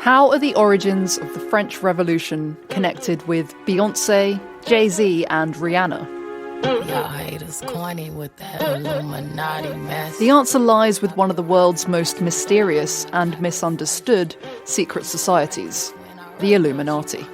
How are the origins of the French Revolution connected with Beyoncé, Jay-Z and Rihanna? Y'all haters corny with that Illuminati mess. The answer lies with one of the world's most mysterious and misunderstood secret societies, the Illuminati.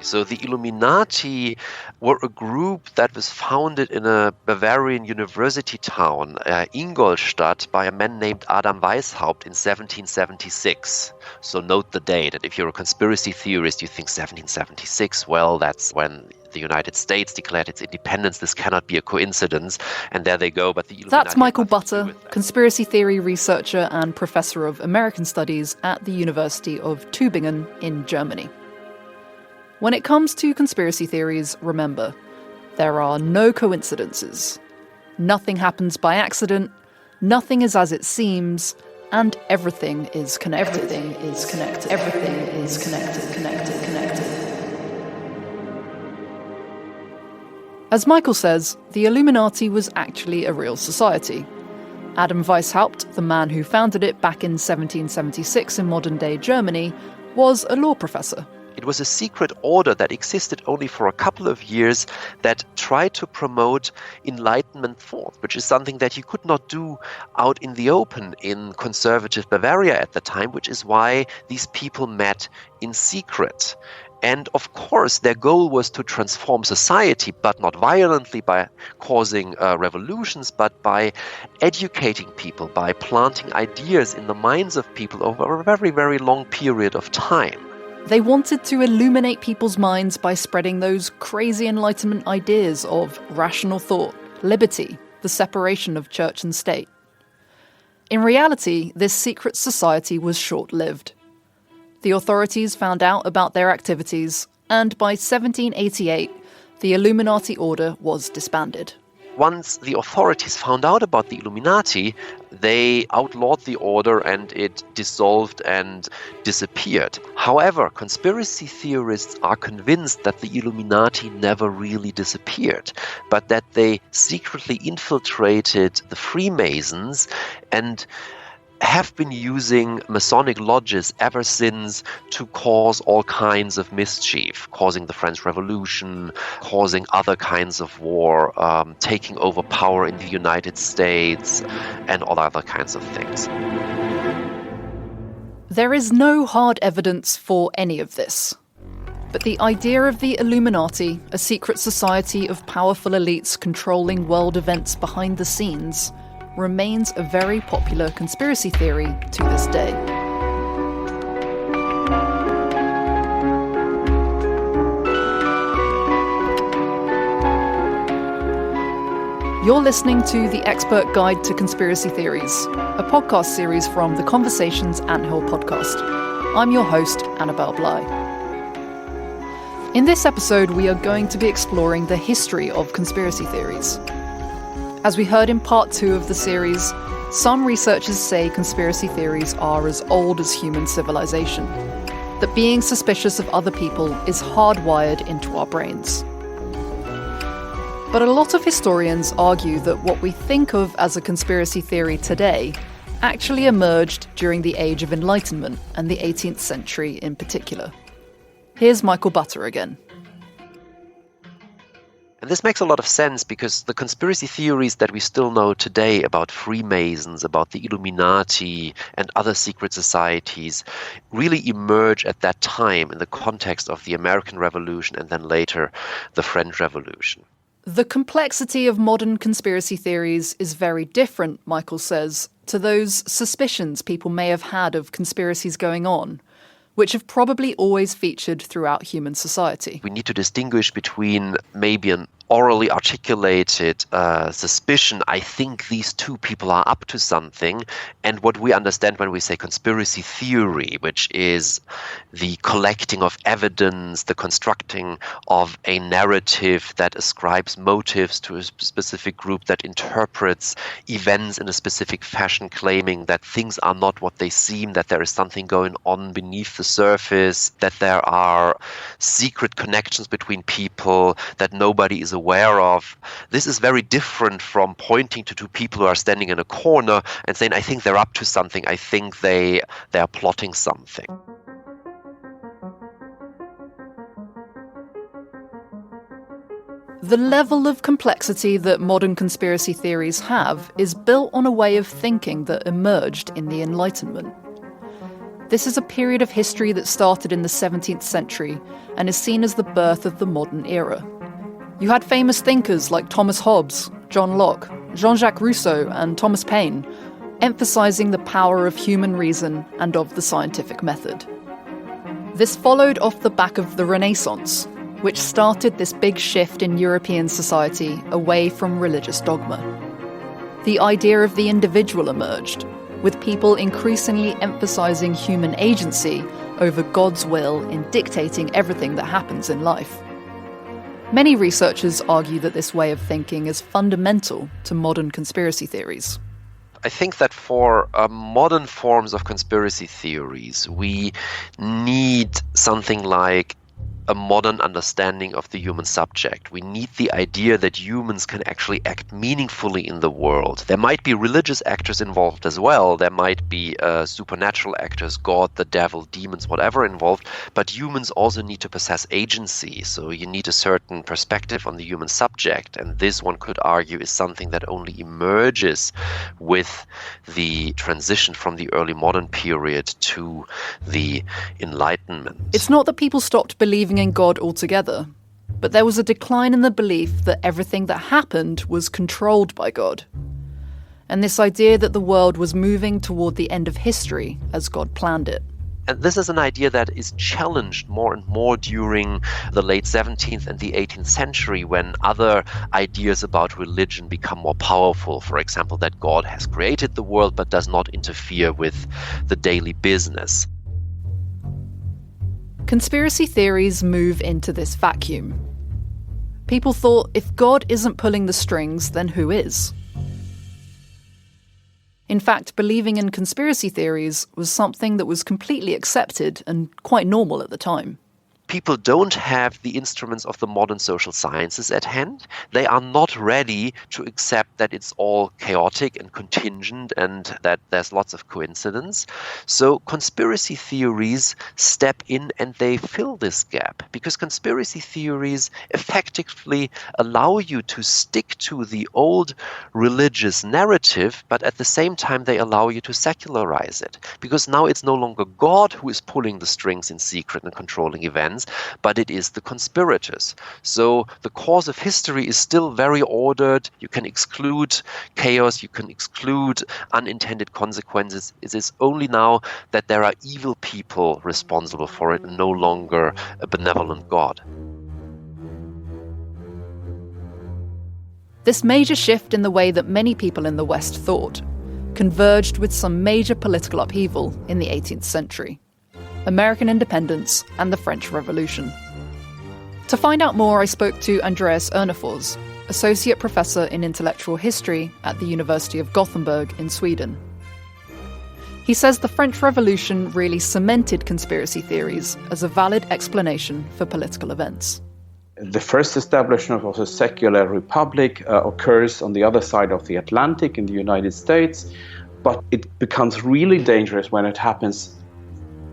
So the Illuminati were a group that was founded in a Bavarian university town, Ingolstadt, by a man named Adam Weishaupt in 1776. So note the date, and if you're a conspiracy theorist, you think 1776, well, that's when the United States declared its independence. This cannot be a coincidence. And there they go. But the Illuminati. That's Michael Butter, conspiracy theory researcher and professor of American studies at the University of Tübingen in Germany. When it comes to conspiracy theories, remember, there are no coincidences. Nothing happens by accident, nothing is as it seems, and everything is connected. Everything is connected. Everything is connected. As Michael says, the Illuminati was actually a real society. Adam Weishaupt, the man who founded it back in 1776 in modern-day Germany, was a law professor. It was a secret order that existed only for a couple of years that tried to promote Enlightenment thought, which is something that you could not do out in the open in conservative Bavaria at the time, which is why these people met in secret. And of course, their goal was to transform society, but not violently by causing revolutions, but by educating people, by planting ideas in the minds of people over a very, very long period of time. They wanted to illuminate people's minds by spreading those crazy Enlightenment ideas of rational thought, liberty, the separation of church and state. In reality, this secret society was short-lived. The authorities found out about their activities, and by 1788, the Illuminati order was disbanded. Once the authorities found out about the Illuminati, they outlawed the order and it dissolved and disappeared. However, conspiracy theorists are convinced that the Illuminati never really disappeared, but that they secretly infiltrated the Freemasons and have been using Masonic lodges ever since to cause all kinds of mischief, causing the French Revolution, causing other kinds of war, taking over power in the United States, and all other kinds of things. There is no hard evidence for any of this. But the idea of the Illuminati, a secret society of powerful elites controlling world events behind the scenes, remains a very popular conspiracy theory to this day. You're listening to The Expert Guide to Conspiracy Theories, a podcast series from the Conversations Anthill podcast. I'm your host, Annabelle Bly. In this episode, we are going to be exploring the history of conspiracy theories. As we heard in part 2 of the series, some researchers say conspiracy theories are as old as human civilization, that being suspicious of other people is hardwired into our brains. But a lot of historians argue that what we think of as a conspiracy theory today actually emerged during the Age of Enlightenment and the 18th century in particular. Here's Michael Butter again. And this makes a lot of sense because the conspiracy theories that we still know today about Freemasons, about the Illuminati and other secret societies really emerge at that time in the context of the American Revolution and then later the French Revolution. The complexity of modern conspiracy theories is very different, Michael says, to those suspicions people may have had of conspiracies going on, which have probably always featured throughout human society. We need to distinguish between maybe an orally articulated suspicion, I think these two people are up to something, and what we understand when we say conspiracy theory, which is the collecting of evidence, the constructing of a narrative that ascribes motives to a specific group, that interprets events in a specific fashion, claiming that things are not what they seem, that there is something going on beneath the surface, that there are secret connections between people, that nobody is aware of. This is very different from pointing to two people who are standing in a corner and saying, I think they're up to something, I think they are plotting something. The level of complexity that modern conspiracy theories have is built on a way of thinking that emerged in the Enlightenment. This is a period of history that started in the 17th century and is seen as the birth of the modern era. You had famous thinkers like Thomas Hobbes, John Locke, Jean-Jacques Rousseau, and Thomas Paine, emphasizing the power of human reason and of the scientific method. This followed off the back of the Renaissance, which started this big shift in European society away from religious dogma. The idea of the individual emerged, with people increasingly emphasizing human agency over God's will in dictating everything that happens in life. Many researchers argue that this way of thinking is fundamental to modern conspiracy theories. I think that for modern forms of conspiracy theories, we need something like a modern understanding of the human subject. We need the idea that humans can actually act meaningfully in the world. There might be religious actors involved as well. There might be supernatural actors, God, the devil, demons, whatever involved. But humans also need to possess agency. So you need a certain perspective on the human subject. And this, one could argue, is something that only emerges with the transition from the early modern period to the Enlightenment. It's not that people stopped believing in God altogether, but there was a decline in the belief that everything that happened was controlled by God. And this idea that the world was moving toward the end of history as God planned it. And this is an idea that is challenged more and more during the late 17th and the 18th century, when other ideas about religion become more powerful. For example, that God has created the world but does not interfere with the daily business. Conspiracy theories move into this vacuum. People thought, if God isn't pulling the strings, then who is? In fact, believing in conspiracy theories was something that was completely accepted and quite normal at the time. People don't have the instruments of the modern social sciences at hand. They are not ready to accept that it's all chaotic and contingent and that there's lots of coincidence. So conspiracy theories step in and they fill this gap, because conspiracy theories effectively allow you to stick to the old religious narrative, but at the same time they allow you to secularize it, because now it's no longer God who is pulling the strings in secret and controlling events, but it is the conspirators. So the course of history is still very ordered. You can exclude chaos, you can exclude unintended consequences. It is only now that there are evil people responsible for it and no longer a benevolent God. This major shift in the way that many people in the West thought converged with some major political upheaval in the 18th century. American independence and the French Revolution. To find out more, I spoke to Andreas Unearthing, Associate Professor in Intellectual History at the University of Gothenburg in Sweden. He says the French Revolution really cemented conspiracy theories as a valid explanation for political events. The first establishment of a secular republic occurs on the other side of the Atlantic in the United States, but it becomes really dangerous when it happens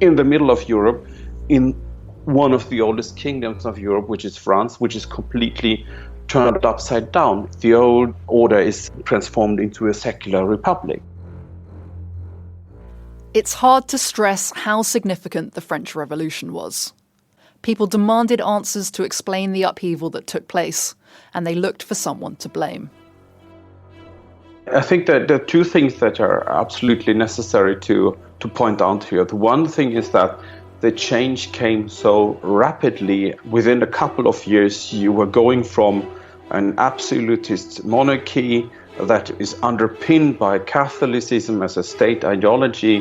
in the middle of Europe, in one of the oldest kingdoms of Europe, which is France, which is completely turned upside down. The old order is transformed into a secular republic. It's hard to stress how significant the French Revolution was. People demanded answers to explain the upheaval that took place, and they looked for someone to blame. I think that there are two things that are absolutely necessary to point out here. The one thing is that the change came so rapidly. Within a couple of years, you were going from an absolutist monarchy that is underpinned by Catholicism as a state ideology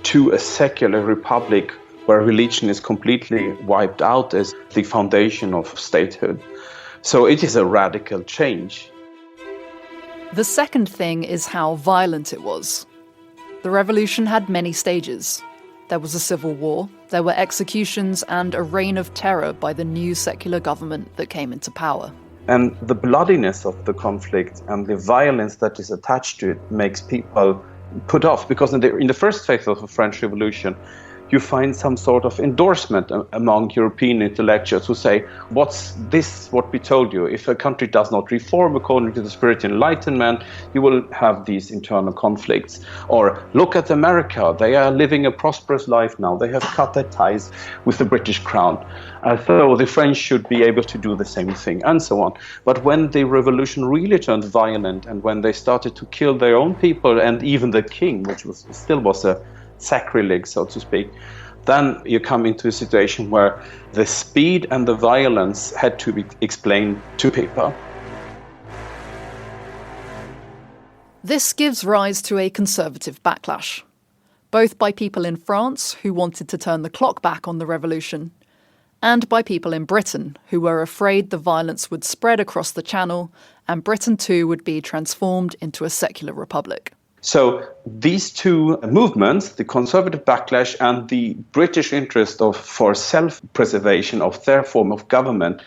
to a secular republic where religion is completely wiped out as the foundation of statehood. So it is a radical change. The second thing is how violent it was. The revolution had many stages. There was a civil war, there were executions, and a reign of terror by the new secular government that came into power. And the bloodiness of the conflict and the violence that is attached to it makes people put off, because in the first phase of the French Revolution, you find some sort of endorsement among European intellectuals who say, what's this, what we told you? If a country does not reform according to the spirit of Enlightenment, you will have these internal conflicts. Or look at America, they are living a prosperous life now. They have cut their ties with the British crown. So the French should be able to do the same thing, and so on. But when the revolution really turned violent, and when they started to kill their own people and even the king, which still was a sacrilege, so to speak, then you come into a situation where the speed and the violence had to be explained to people. This gives rise to a conservative backlash, both by people in France who wanted to turn the clock back on the revolution, and by people in Britain who were afraid the violence would spread across the Channel and Britain too would be transformed into a secular republic. So these two movements, the conservative backlash and the British interest for self-preservation of their form of government,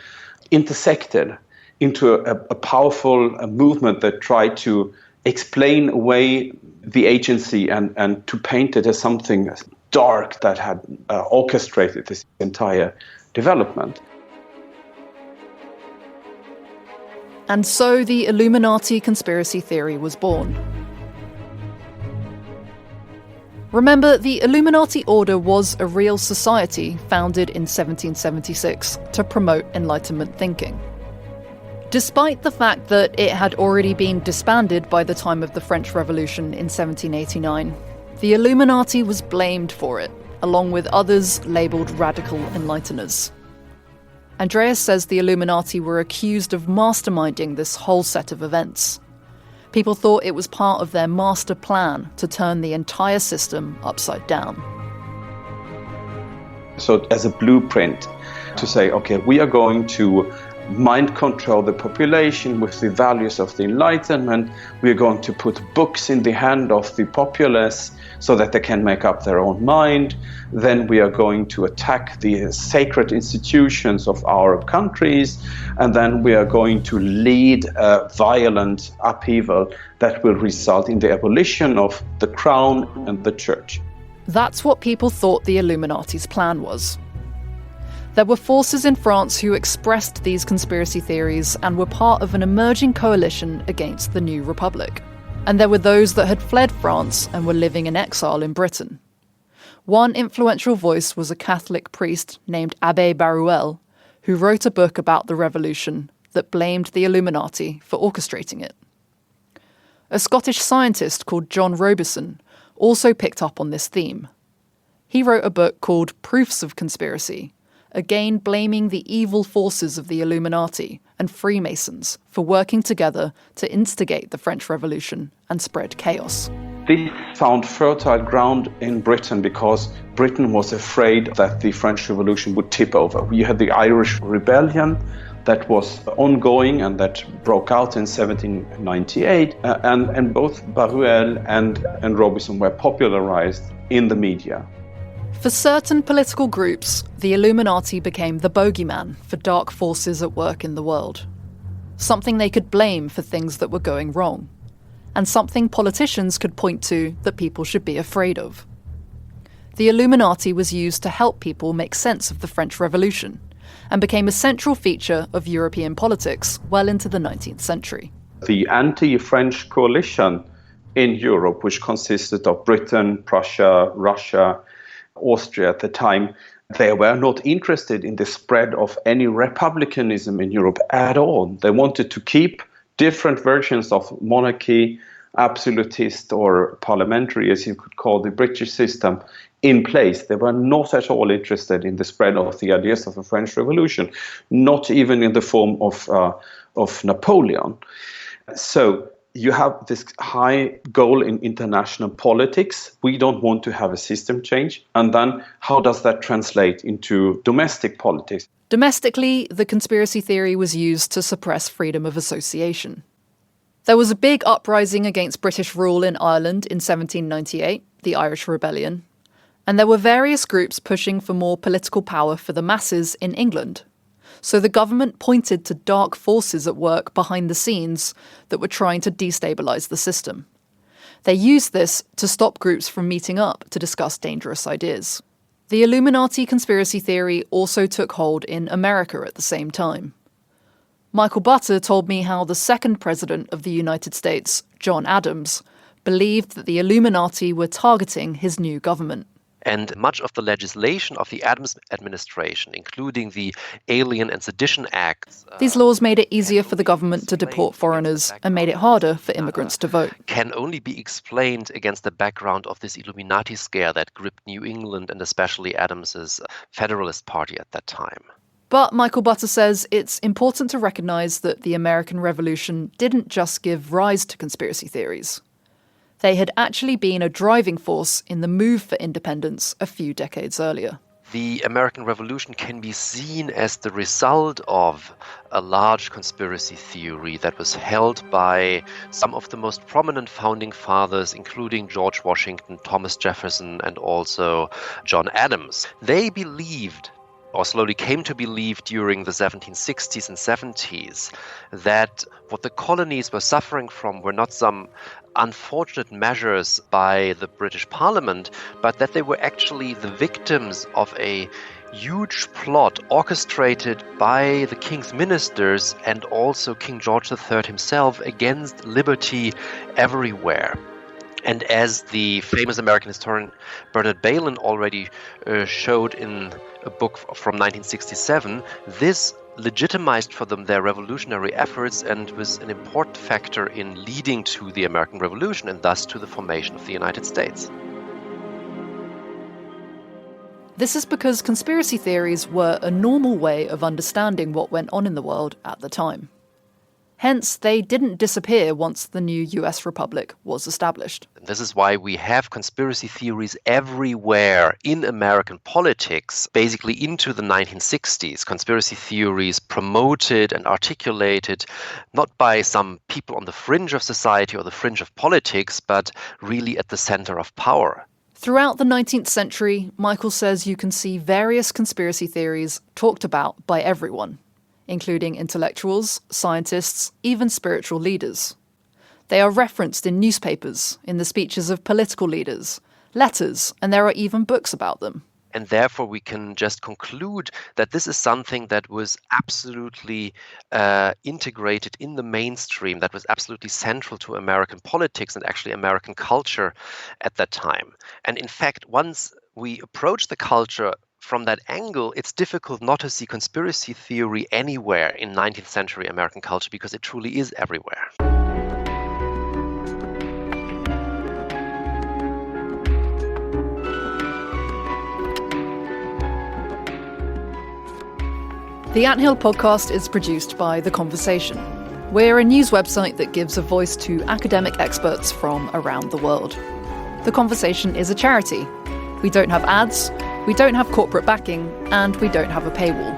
intersected into a powerful movement that tried to explain away the agency and to paint it as something dark that had orchestrated this entire development. And so the Illuminati conspiracy theory was born. Remember, the Illuminati order was a real society founded in 1776 to promote Enlightenment thinking. Despite the fact that it had already been disbanded by the time of the French Revolution in 1789, the Illuminati was blamed for it, along with others labelled radical enlighteners. Andreas says the Illuminati were accused of masterminding this whole set of events. People thought it was part of their master plan to turn the entire system upside down. So as a blueprint to say, okay, we are going to mind control the population with the values of the Enlightenment. We are going to put books in the hand of the populace so that they can make up their own mind. Then we are going to attack the sacred institutions of our countries. And then we are going to lead a violent upheaval that will result in the abolition of the crown and the church. That's what people thought the Illuminati's plan was. There were forces in France who expressed these conspiracy theories and were part of an emerging coalition against the new republic. And there were those that had fled France and were living in exile in Britain. One influential voice was a Catholic priest named Abbé Baruel, who wrote a book about the revolution that blamed the Illuminati for orchestrating it. A Scottish scientist called John Robison also picked up on this theme. He wrote a book called Proofs of Conspiracy, again blaming the evil forces of the Illuminati and Freemasons for working together to instigate the French Revolution and spread chaos. This found fertile ground in Britain because Britain was afraid that the French Revolution would tip over. We had the Irish Rebellion that was ongoing and that broke out in 1798, and both Baruel and Robison were popularized in the media. For certain political groups, the Illuminati became the bogeyman for dark forces at work in the world. Something they could blame for things that were going wrong, and something politicians could point to that people should be afraid of. The Illuminati was used to help people make sense of the French Revolution, and became a central feature of European politics well into the 19th century. The anti-French coalition in Europe, which consisted of Britain, Prussia, Russia, Austria at the time, they were not interested in the spread of any republicanism in Europe at all. They wanted to keep different versions of monarchy, absolutist or parliamentary, as you could call the British system, in place. They were not at all interested in the spread of the ideas of the French Revolution, not even in the form of Napoleon. So you have this high goal in international politics. We don't want to have a system change. And then how does that translate into domestic politics? Domestically, the conspiracy theory was used to suppress freedom of association. There was a big uprising against British rule in Ireland in 1798, the Irish Rebellion, and there were various groups pushing for more political power for the masses in England. So the government pointed to dark forces at work behind the scenes that were trying to destabilise the system. They used this to stop groups from meeting up to discuss dangerous ideas. The Illuminati conspiracy theory also took hold in America at the same time. Michael Butter told me how the second president of the United States, John Adams, believed that the Illuminati were targeting his new government. And much of the legislation of the Adams administration, including the Alien and Sedition Acts... These laws made it easier for the government to deport foreigners and made it harder for immigrants to vote. ...can only be explained against the background of this Illuminati scare that gripped New England and especially Adams's Federalist Party at that time. But Michael Butter says it's important to recognise that the American Revolution didn't just give rise to conspiracy theories. They had actually been a driving force in the move for independence a few decades earlier. The American Revolution can be seen as the result of a large conspiracy theory that was held by some of the most prominent founding fathers, including George Washington, Thomas Jefferson, and also John Adams. They believed, or slowly came to believe during the 1760s and 70s, that what the colonies were suffering from were not some unfortunate measures by the British Parliament, but that they were actually the victims of a huge plot orchestrated by the king's ministers and also King George III himself against liberty everywhere. And as the famous American historian Bernard Bailyn already showed in a book from 1967, this legitimized for them their revolutionary efforts and was an important factor in leading to the American Revolution and thus to the formation of the United States. This is because conspiracy theories were a normal way of understanding what went on in the world at the time. Hence, they didn't disappear once the new US Republic was established. This is why we have conspiracy theories everywhere in American politics, basically into the 1960s. Conspiracy theories promoted and articulated not by some people on the fringe of society or the fringe of politics, but really at the center of power. Throughout the 19th century, Michael says you can see various conspiracy theories talked about by everyone, including intellectuals, scientists, even spiritual leaders. They are referenced in newspapers, in the speeches of political leaders, letters, and there are even books about them. And therefore we can just conclude that this is something that was absolutely integrated in the mainstream, that was absolutely central to American politics and actually American culture at that time. And in fact, once we approach the culture from that angle, it's difficult not to see conspiracy theory anywhere in 19th century American culture because it truly is everywhere. The Anthill podcast is produced by The Conversation. We're a news website that gives a voice to academic experts from around the world. The Conversation is a charity. We don't have ads, we don't have corporate backing, and we don't have a paywall.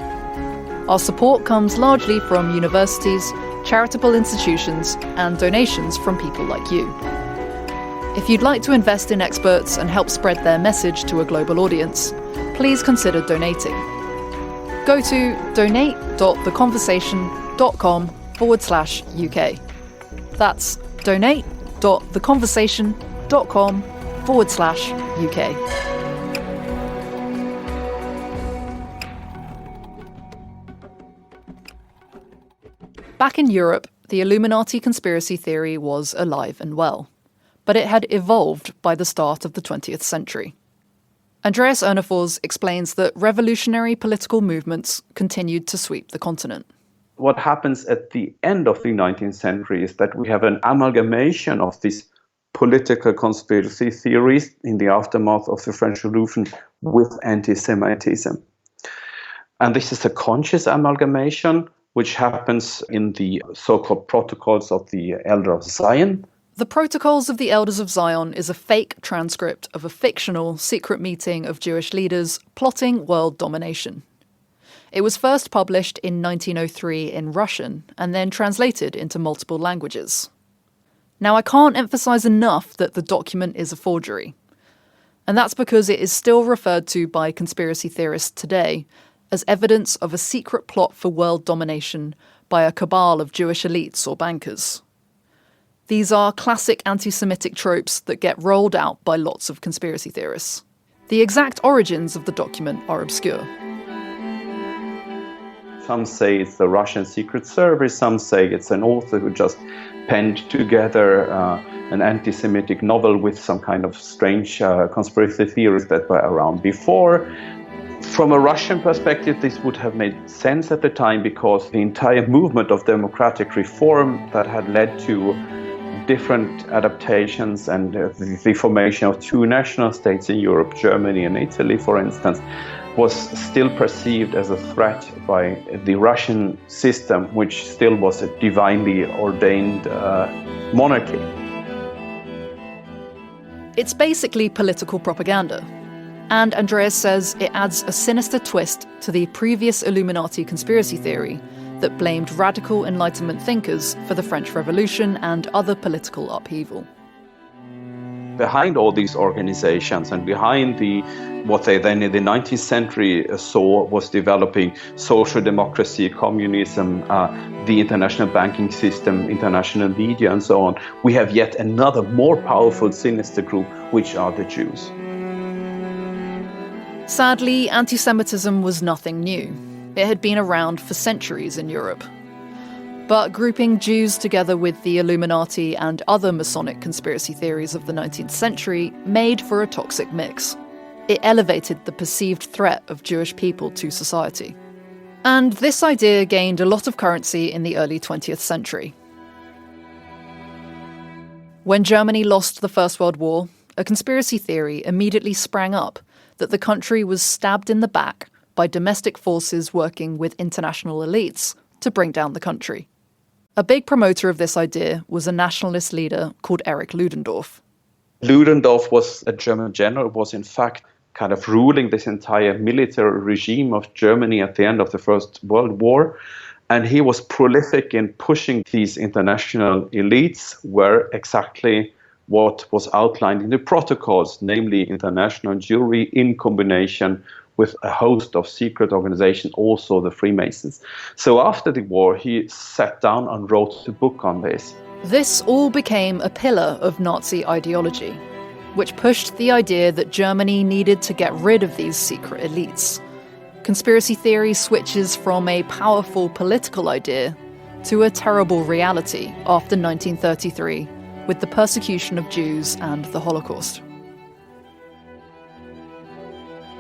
Our support comes largely from universities, charitable institutions, and donations from people like you. If you'd like to invest in experts and help spread their message to a global audience, please consider donating. Go to donate.theconversation.com/UK. That's donate.theconversation.com/UK. Back in Europe, the Illuminati conspiracy theory was alive and well, but it had evolved by the start of the 20th century. Andreas Unearthing explains that revolutionary political movements continued to sweep the continent. What happens at the end of the 19th century is that we have an amalgamation of these political conspiracy theories in the aftermath of the French Revolution with anti-Semitism. And this is a conscious amalgamation which happens in the so-called Protocols of the Elder of Zion. The Protocols of the Elders of Zion is a fake transcript of a fictional secret meeting of Jewish leaders plotting world domination. It was first published in 1903 in Russian and then translated into multiple languages. Now, I can't emphasize enough that the document is a forgery. And that's because it is still referred to by conspiracy theorists today as evidence of a secret plot for world domination by a cabal of Jewish elites or bankers. These are classic anti-Semitic tropes that get rolled out by lots of conspiracy theorists. The exact origins of the document are obscure. Some say it's the Russian Secret Service, some say it's an author who just penned together an anti-Semitic novel with some kind of strange conspiracy theories that were around before. From a Russian perspective, this would have made sense at the time because the entire movement of democratic reform that had led to different adaptations and the formation of two national states in Europe, Germany and Italy, for instance, was still perceived as a threat by the Russian system, which still was a divinely ordained monarchy. It's basically political propaganda. And Andreas says it adds a sinister twist to the previous Illuminati conspiracy theory that blamed radical Enlightenment thinkers for the French Revolution and other political upheaval. Behind all these organizations and behind what they then in the 19th century saw was developing social democracy, communism, the international banking system, international media and so on, we have yet another more powerful sinister group, which are the Jews. Sadly, anti-Semitism was nothing new. It had been around for centuries in Europe. But grouping Jews together with the Illuminati and other Masonic conspiracy theories of the 19th century made for a toxic mix. It elevated the perceived threat of Jewish people to society. And this idea gained a lot of currency in the early 20th century. When Germany lost the First World War, a conspiracy theory immediately sprang up that the country was stabbed in the back by domestic forces working with international elites to bring down the country. A big promoter of this idea was a nationalist leader called Erich Ludendorff. Ludendorff was a German general, was in fact kind of ruling this entire military regime of Germany at the end of the First World War. And he was prolific in pushing these international elites where exactly what was outlined in the protocols, namely international Jewry in combination with a host of secret organizations, also the Freemasons. So after the war, he sat down and wrote a book on this. This all became a pillar of Nazi ideology, which pushed the idea that Germany needed to get rid of these secret elites. Conspiracy theory switches from a powerful political idea to a terrible reality after 1933, with the persecution of Jews and the Holocaust.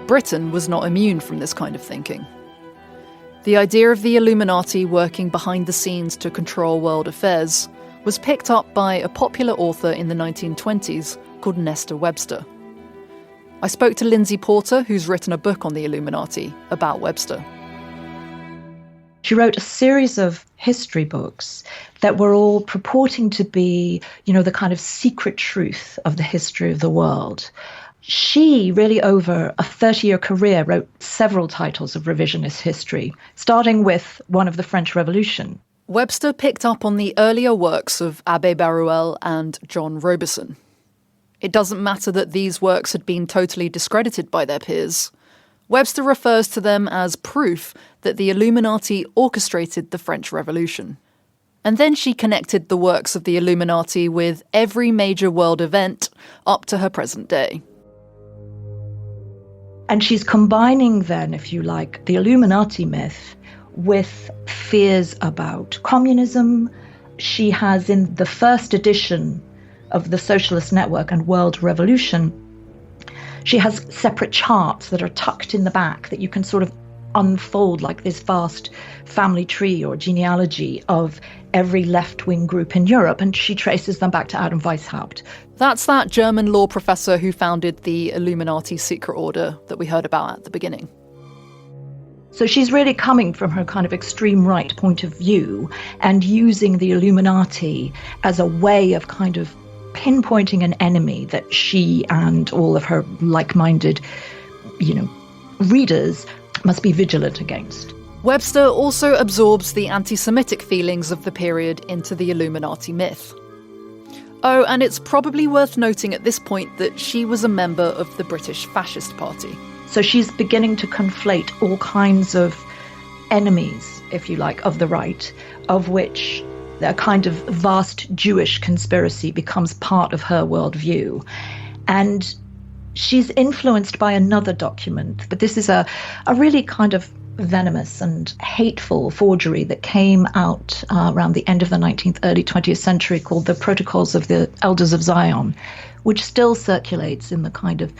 Britain was not immune from this kind of thinking. The idea of the Illuminati working behind the scenes to control world affairs was picked up by a popular author in the 1920s called Nestor Webster. I spoke to Lindsay Porter, who's written a book on the Illuminati about Webster. She wrote a series of history books that were all purporting to be, the kind of secret truth of the history of the world. She really, over a 30-year career, wrote several titles of revisionist history, starting with one of the French Revolution. Webster picked up on the earlier works of Abbé Baruel and John Robeson. It doesn't matter that these works had been totally discredited by their peers. Webster refers to them as proof that the Illuminati orchestrated the French Revolution. And then she connected the works of the Illuminati with every major world event up to her present day. And she's combining then, if you like, the Illuminati myth with fears about communism. She has, in the first edition of the Socialist Network and World Revolution, she has separate charts that are tucked in the back that you can sort of unfold like this vast family tree or genealogy of every left-wing group in Europe, and she traces them back to Adam Weishaupt. That's that German law professor who founded the Illuminati secret order that we heard about at the beginning. So she's really coming from her kind of extreme right point of view and using the Illuminati as a way of kind of pinpointing an enemy that she and all of her like-minded, readers must be vigilant against. Webster also absorbs the anti-Semitic feelings of the period into the Illuminati myth. Oh, and it's probably worth noting at this point that she was a member of the British Fascist Party. So she's beginning to conflate all kinds of enemies, if you like, of the right, of which a kind of vast Jewish conspiracy becomes part of her worldview. And she's influenced by another document, but this is a really kind of venomous and hateful forgery that came out around the end of the 19th, early 20th century, called the Protocols of the Elders of Zion, which still circulates in the kind of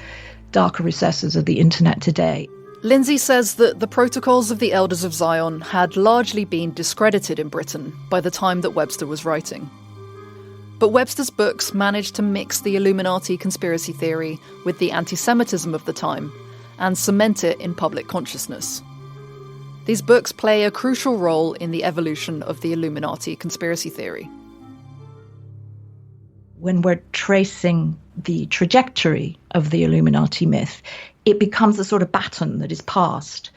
darker recesses of the internet today. Lindsay says that the Protocols of the Elders of Zion had largely been discredited in Britain by the time that Webster was writing. But Webster's books managed to mix the Illuminati conspiracy theory with the anti-Semitism of the time and cement it in public consciousness. These books play a crucial role in the evolution of the Illuminati conspiracy theory. When we're tracing the trajectory of the Illuminati myth, it becomes a sort of baton that is passed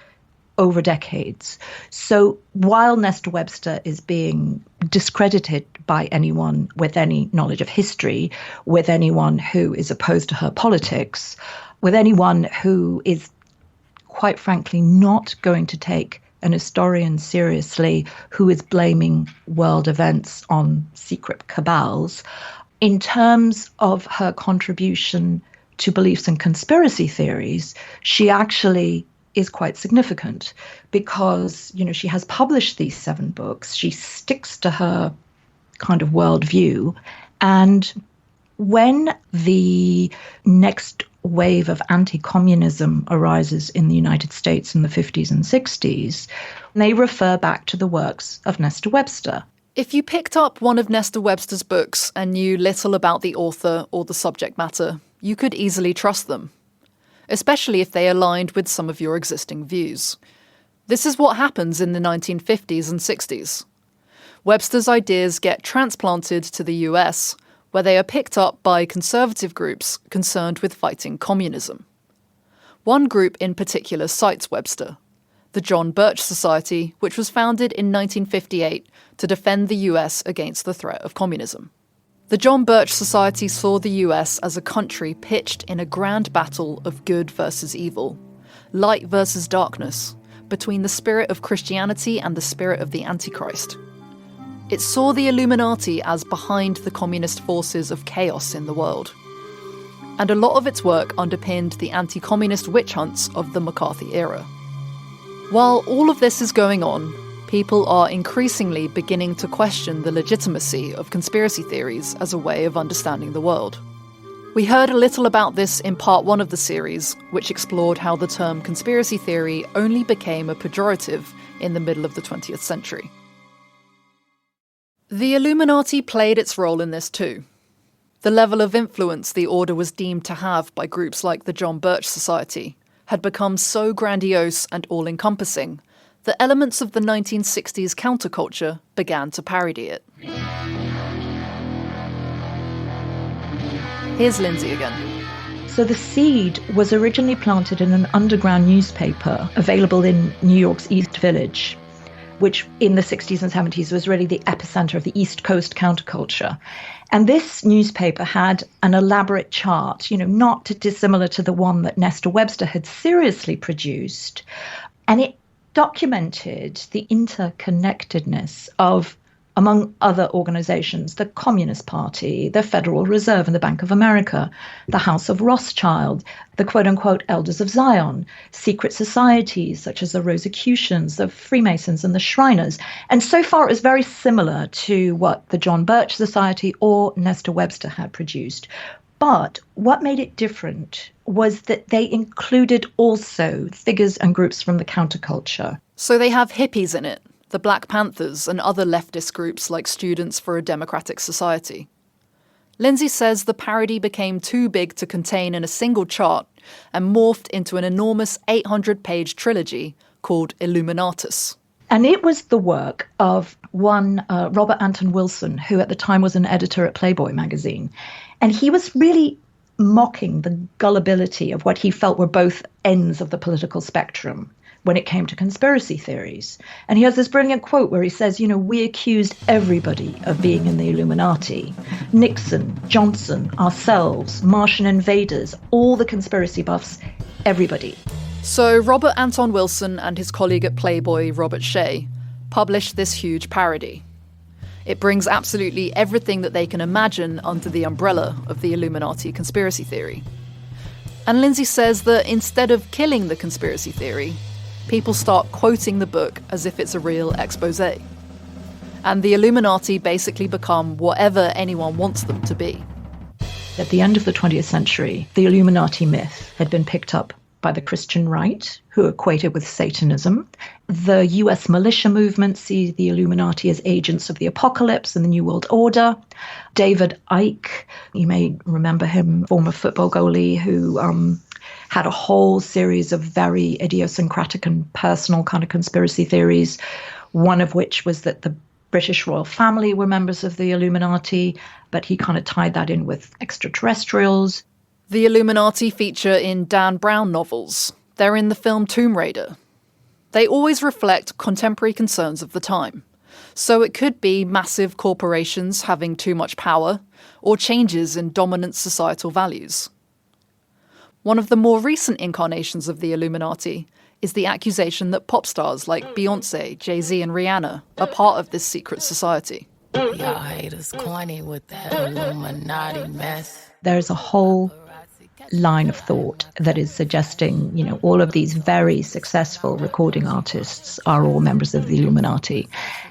over decades. So while Nesta Webster is being discredited by anyone with any knowledge of history, with anyone who is opposed to her politics, with anyone who is, quite frankly, not going to take an historian seriously who is blaming world events on secret cabals, in terms of her contribution to beliefs and conspiracy theories, she actually is quite significant because, she has published these 7 books. She sticks to her kind of worldview. And when the next wave of anti-communism arises in the United States in the 50s and 60s, they refer back to the works of Nesta Webster. If you picked up one of Nesta Webster's books and knew little about the author or the subject matter, you could easily trust them, especially if they aligned with some of your existing views. This is what happens in the 1950s and 60s. Webster's ideas get transplanted to the US, where they are picked up by conservative groups concerned with fighting communism. One group in particular cites Webster, the John Birch Society, which was founded in 1958 to defend the US against the threat of communism. The John Birch Society saw the US as a country pitched in a grand battle of good versus evil, light versus darkness, between the spirit of Christianity and the spirit of the Antichrist. It saw the Illuminati as behind the communist forces of chaos in the world. And a lot of its work underpinned the anti-communist witch hunts of the McCarthy era. While all of this is going on, people are increasingly beginning to question the legitimacy of conspiracy theories as a way of understanding the world. We heard a little about this in part 1 of the series, which explored how the term conspiracy theory only became a pejorative in the middle of the 20th century. The Illuminati played its role in this too. The level of influence the order was deemed to have by groups like the John Birch Society had become so grandiose and all-encompassing that elements of the 1960s counterculture began to parody it. Here's Lindsay again. So the seed was originally planted in an underground newspaper available in New York's East Village, which in the 60s and 70s was really the epicenter of the East Coast counterculture. And this newspaper had an elaborate chart, not dissimilar to the one that Nesta Webster had seriously produced. And it documented the interconnectedness of, among other organizations, the Communist Party, the Federal Reserve and the Bank of America, the House of Rothschild, the quote-unquote Elders of Zion, secret societies such as the Rosicrucians, the Freemasons and the Shriners. And so far it was very similar to what the John Birch Society or Nesta Webster had produced. But what made it different was that they included also figures and groups from the counterculture. So they have hippies in it, the Black Panthers and other leftist groups like Students for a Democratic Society. Lindsay says the parody became too big to contain in a single chart and morphed into an enormous 800-page trilogy called Illuminatus. And it was the work of one Robert Anton Wilson, who at the time was an editor at Playboy magazine. And he was really mocking the gullibility of what he felt were both ends of the political spectrum when it came to conspiracy theories. And he has this brilliant quote where he says, we accused everybody of being in the Illuminati. Nixon, Johnson, ourselves, Martian invaders, all the conspiracy buffs, everybody. So Robert Anton Wilson and his colleague at Playboy, Robert Shea, published this huge parody. It brings absolutely everything that they can imagine under the umbrella of the Illuminati conspiracy theory. And Lindsay says that instead of killing the conspiracy theory, people start quoting the book as if it's a real exposé. And the Illuminati basically become whatever anyone wants them to be. At the end of the 20th century, the Illuminati myth had been picked up by the Christian right, who equate it with Satanism. The US militia movement sees the Illuminati as agents of the apocalypse and the New World Order. David Icke, you may remember him, former football goalie who had a whole series of very idiosyncratic and personal kind of conspiracy theories, one of which was that the British royal family were members of the Illuminati, but he kind of tied that in with extraterrestrials. The Illuminati feature in Dan Brown novels. They're in the film Tomb Raider. They always reflect contemporary concerns of the time. So it could be massive corporations having too much power, or changes in dominant societal values. One of the more recent incarnations of the Illuminati is the accusation that pop stars like Beyoncé, Jay-Z and Rihanna are part of this secret society. Y'all haters corny with that Illuminati mess. There's a whole line of thought that is suggesting, all of these very successful recording artists are all members of the Illuminati.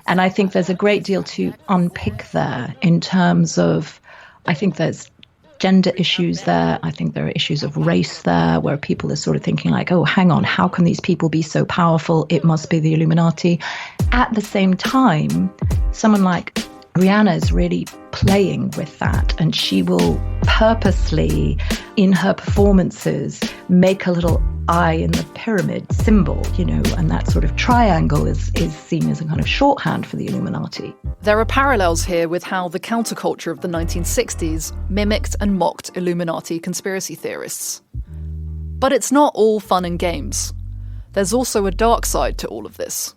And I think there's a great deal to unpick there in terms of, I think there's gender issues there. I think there are issues of race there where people are sort of thinking like, oh, hang on, how can these people be so powerful? It must be the Illuminati. At the same time, someone like Rihanna is really playing with that, and she will purposely, in her performances, make a little eye in the pyramid symbol, and that sort of triangle is seen as a kind of shorthand for the Illuminati. There are parallels here with how the counterculture of the 1960s mimicked and mocked Illuminati conspiracy theorists. But it's not all fun and games. There's also a dark side to all of this.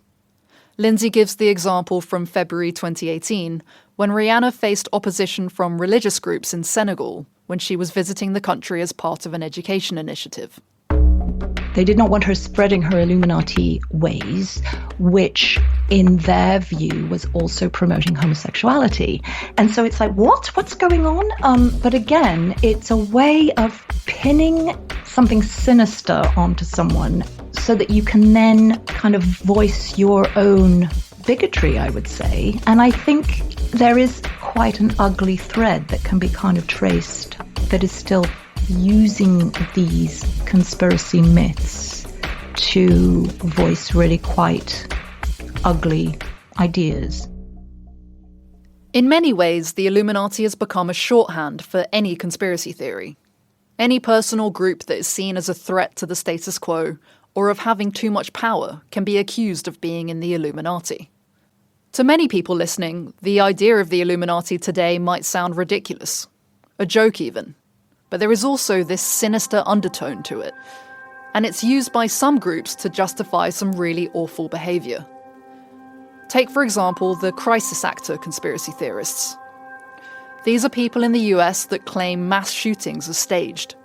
Lindsay gives the example from February 2018, when Rihanna faced opposition from religious groups in Senegal when she was visiting the country as part of an education initiative. They did not want her spreading her Illuminati ways, which, in their view, was also promoting homosexuality. And so it's like, what's going on? But again, it's a way of pinning something sinister onto someone so that you can then kind of voice your own bigotry, I would say. And I think there is quite an ugly thread that can be kind of traced that is still using these conspiracy myths to voice really quite ugly ideas. In many ways, the Illuminati has become a shorthand for any conspiracy theory. Any person or group that is seen as a threat to the status quo or of having too much power can be accused of being in the Illuminati. To many people listening, the idea of the Illuminati today might sound ridiculous, a joke even. But there is also this sinister undertone to it. And it's used by some groups to justify some really awful behaviour. Take, for example, the crisis actor conspiracy theorists. These are people in the US that claim mass shootings are staged.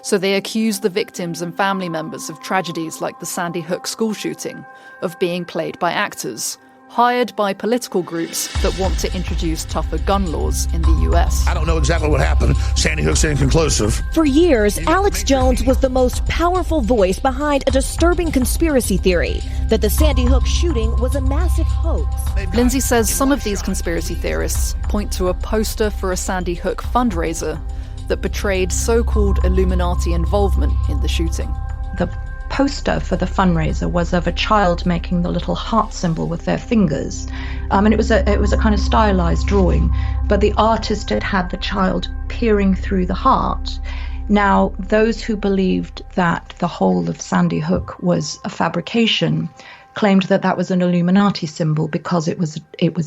So they accuse the victims and family members of tragedies like the Sandy Hook school shooting of being played by actors, hired by political groups that want to introduce tougher gun laws in the US. I don't know exactly what happened. Sandy Hook's inconclusive. For years, Alex Jones was the most powerful voice behind a disturbing conspiracy theory that the Sandy Hook shooting was a massive hoax. Lindsay says some of these conspiracy theorists point to a poster for a Sandy Hook fundraiser that betrayed so-called Illuminati involvement in the shooting. The poster for the fundraiser was of a child making the little heart symbol with their fingers. And it was a kind of stylized drawing, but the artist had the child peering through the heart. Now, those who believed that the whole of Sandy Hook was a fabrication claimed that that was an Illuminati symbol because it was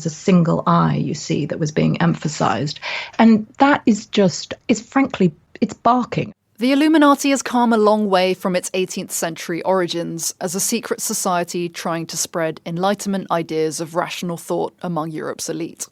a single eye, you see, that was being emphasized. And that is frankly, it's barking. The Illuminati has come a long way from its 18th century origins as a secret society trying to spread Enlightenment ideas of rational thought among Europe's elite.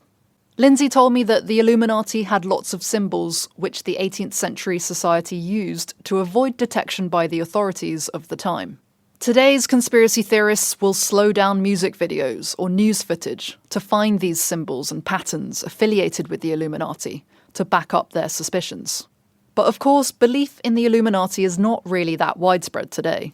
Lindsay told me that the Illuminati had lots of symbols which the 18th century society used to avoid detection by the authorities of the time. Today's conspiracy theorists will slow down music videos or news footage to find these symbols and patterns affiliated with the Illuminati to back up their suspicions. But of course, belief in the Illuminati is not really that widespread today.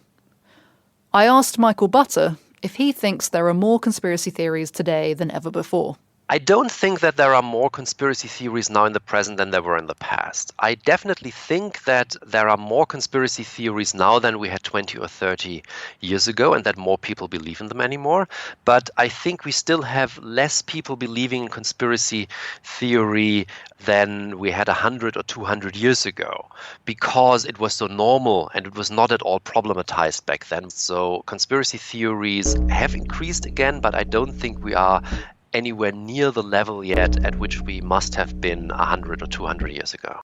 I asked Michael Butter if he thinks there are more conspiracy theories today than ever before. I don't think that there are more conspiracy theories now in the present than there were in the past. I definitely think that there are more conspiracy theories now than we had 20 or 30 years ago, and that more people believe in them anymore. But I think we still have less people believing in conspiracy theory than we had 100 or 200 years ago, because it was so normal and it was not at all problematized back then. So conspiracy theories have increased again, but I don't think we are anywhere near the level yet at which we must have been 100 or 200 years ago.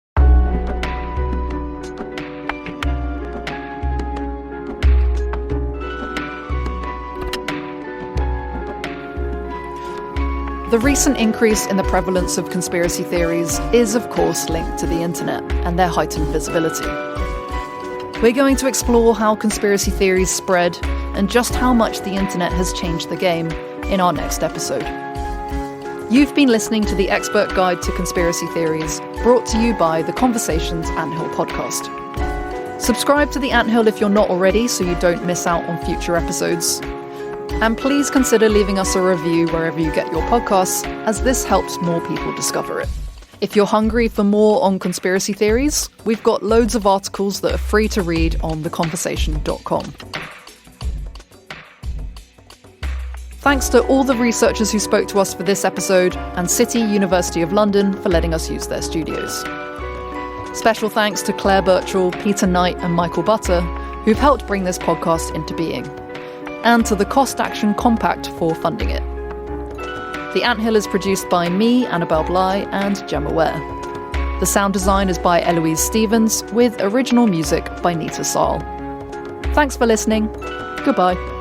The recent increase in the prevalence of conspiracy theories is, of course, linked to the internet and their heightened visibility. We're going to explore how conspiracy theories spread and just how much the internet has changed the game in our next episode. You've been listening to the Expert Guide to Conspiracy Theories, brought to you by the Conversations Anthill podcast. Subscribe to the Anthill if you're not already, so you don't miss out on future episodes. And please consider leaving us a review wherever you get your podcasts, as this helps more people discover it. If you're hungry for more on conspiracy theories, we've got loads of articles that are free to read on theconversation.com. Thanks to all the researchers who spoke to us for this episode, and City University of London for letting us use their studios. Special thanks to Claire Birchall, Peter Knight and Michael Butter, who've helped bring this podcast into being, and to the Cost Action Compact for funding it. The Anthill is produced by me, Annabelle Bly, and Gemma Ware. The sound design is by Eloise Stevens, with original music by Nita Saal. Thanks for listening. Goodbye.